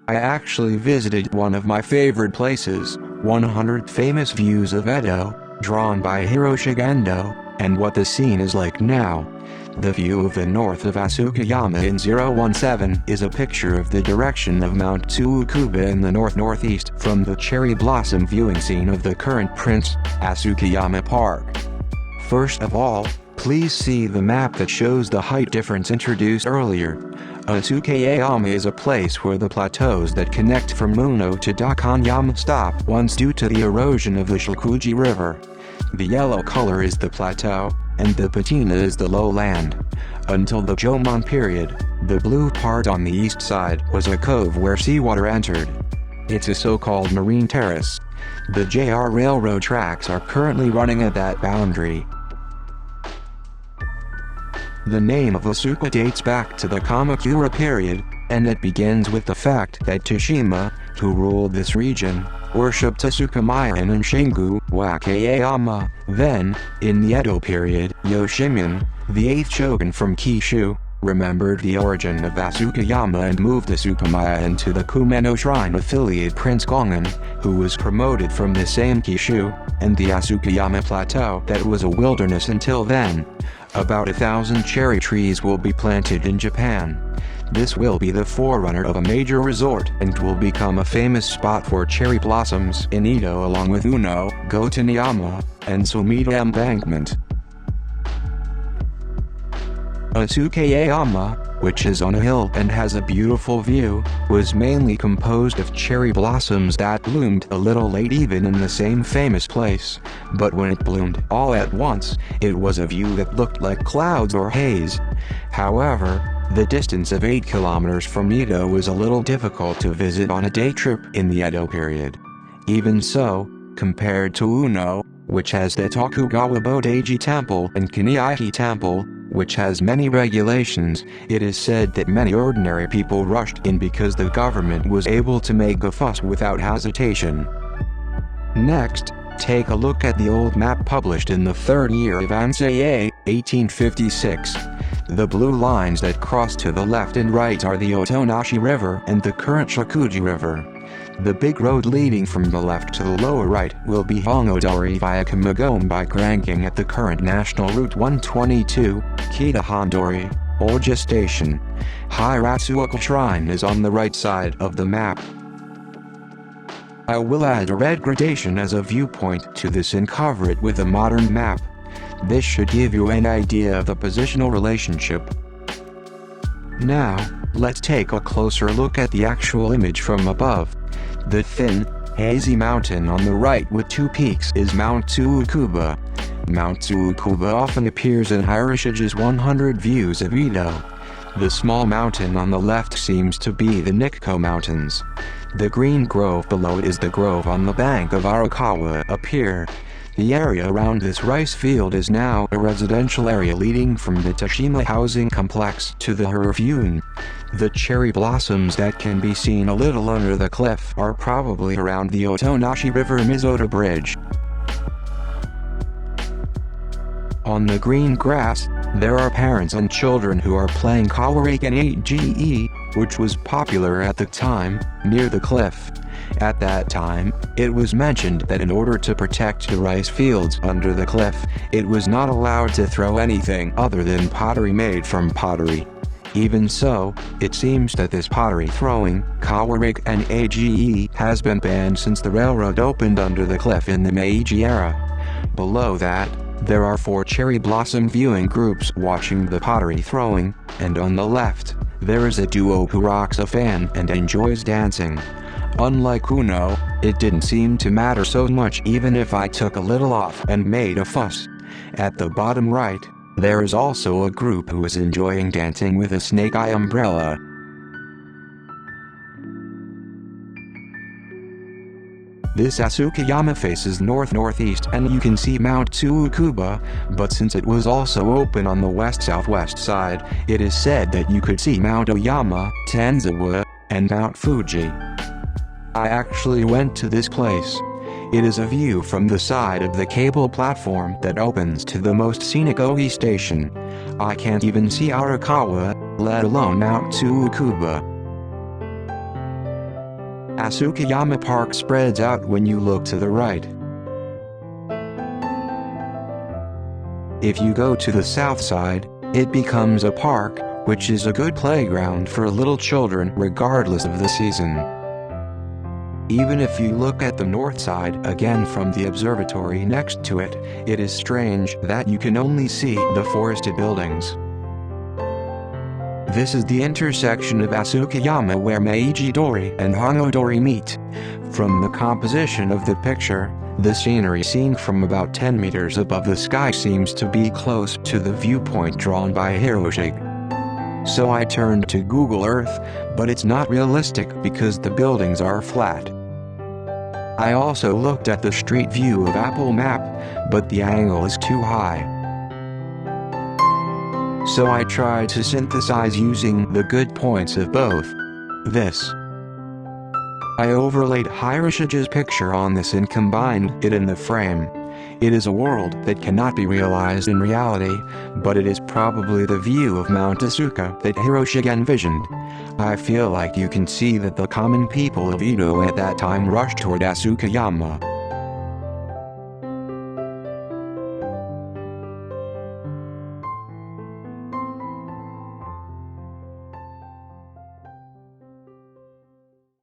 I actually visited one of my favorite places, 100 Famous Views of Edo, drawn by Hiroshige Ando, and what the scene is like now. The view of the north of Asukayama in 017 is a picture of the direction of Mount Tsukuba in the north-northeast from the cherry blossom viewing scene of the current Prince, Asukayama Park. First of all, please see the map that shows the height difference introduced earlier. Asukayama is a place where the plateaus that connect from Ueno to Dokanyama stop once due to the erosion of the Shakujii River. The yellow color is the plateau, and the patina is the lowland. Until the Jomon period, the blue part on the east side was a cove where seawater entered. It's a so-called marine terrace. The JR railroad tracks are currently running at that boundary. The name of Asuka dates back to the Kamakura period, and it begins with the fact that Tsushima, who ruled this region, worshipped Asukayama and Shingu Wakayama. Then, in the Edo period, Yoshimon, the 8th shogun from Kishu, remembered the origin of Asukayama and moved Asukayama into the Kumeno shrine affiliate Prince Gongan, who was promoted from the same Kishu, and the Asukayama plateau that was a wilderness until then. About 1,000 cherry trees will be planted in Japan. This will be the forerunner of a major resort and will become a famous spot for cherry blossoms in Edo along with Ueno, Dokanyama, and Sumida Embankment. Asukayama, which is on a hill and has a beautiful view, was mainly composed of cherry blossoms that bloomed a little late even in the same famous place, but when it bloomed all at once, it was a view that looked like clouds or haze. However, the distance of 8 kilometers from Edo was a little difficult to visit on a day trip in the Edo period. Even so, compared to Ueno, which has the Tokugawa Bodaiji Temple and Kaniaichi Temple, which has many regulations, it is said that many ordinary people rushed in because the government was able to make a fuss without hesitation. Next, take a look at the old map published in the 3rd year of Ansei, 1856. The blue lines that cross to the left and right are the Otonashi River and the current Shakujii River. The big road leading from the left to the lower right will be Hongodori via Kamagome by cranking at the current National Route 122, Kita-Hondori, Oja Station. Hiratsuoka Shrine is on the right side of the map. I will add a red gradation as a viewpoint to this and cover it with a modern map. This should give you an idea of the positional relationship. Now, let's take a closer look at the actual image from above. The thin, hazy mountain on the right with 2 peaks is Mount Tsukuba. Mount Tsukuba often appears in Hiroshige's 100 Views of Edo. The small mountain on the left seems to be the Nikko Mountains. The green grove below it is the grove on the bank of Arakawa up here. The area around this rice field is now a residential area leading from the Tashima housing complex to the Hiroshige. The cherry blossoms that can be seen a little under the cliff are probably around the Otonashi River Mizota Bridge. On the green grass, there are parents and children who are playing Kawarake and Age, which was popular at the time, near the cliff. At that time, it was mentioned that in order to protect the rice fields under the cliff, it was not allowed to throw anything other than pottery made from pottery. Even so, it seems that this pottery throwing, Kawarake and Age, has been banned since the railroad opened under the cliff in the Meiji era. Below that, there are 4 cherry blossom viewing groups watching the pottery throwing, and on the left, there is a duo who rocks a fan and enjoys dancing. Unlike Ueno, it didn't seem to matter so much even if I took a little off and made a fuss. At the bottom right, there is also a group who is enjoying dancing with a snake-eye umbrella. This Asukayama faces north-northeast and you can see Mount Tsukuba, but since it was also open on the west-southwest side, it is said that you could see Mount Oyama, Tanzawa, and Mount Fuji. I actually went to this place. It is a view from the side of the cable platform that opens to the most scenic Ogi station. I can't even see Arakawa, let alone Mount Tsukuba. Asukayama Park spreads out when you look to the right. If you go to the south side, it becomes a park, which is a good playground for little children regardless of the season. Even if you look at the north side again from the observatory next to it, it is strange that you can only see the forested buildings. This is the intersection of Asukayama where Meiji-dori and Hongo-dori meet. From the composition of the picture, the scenery seen from about 10 meters above the sky seems to be close to the viewpoint drawn by Hiroshige. So I turned to Google Earth, but it's not realistic because the buildings are flat. I also looked at the street view of Apple Map, but the angle is too high. So I tried to synthesize using the good points of both. I overlaid Hiroshige's picture on this and combined it in the frame. It is a world that cannot be realized in reality, but it is probably the view of Mount Asuka that Hiroshige envisioned. I feel like you can see that the common people of Ueno at that time rushed toward Asukayama.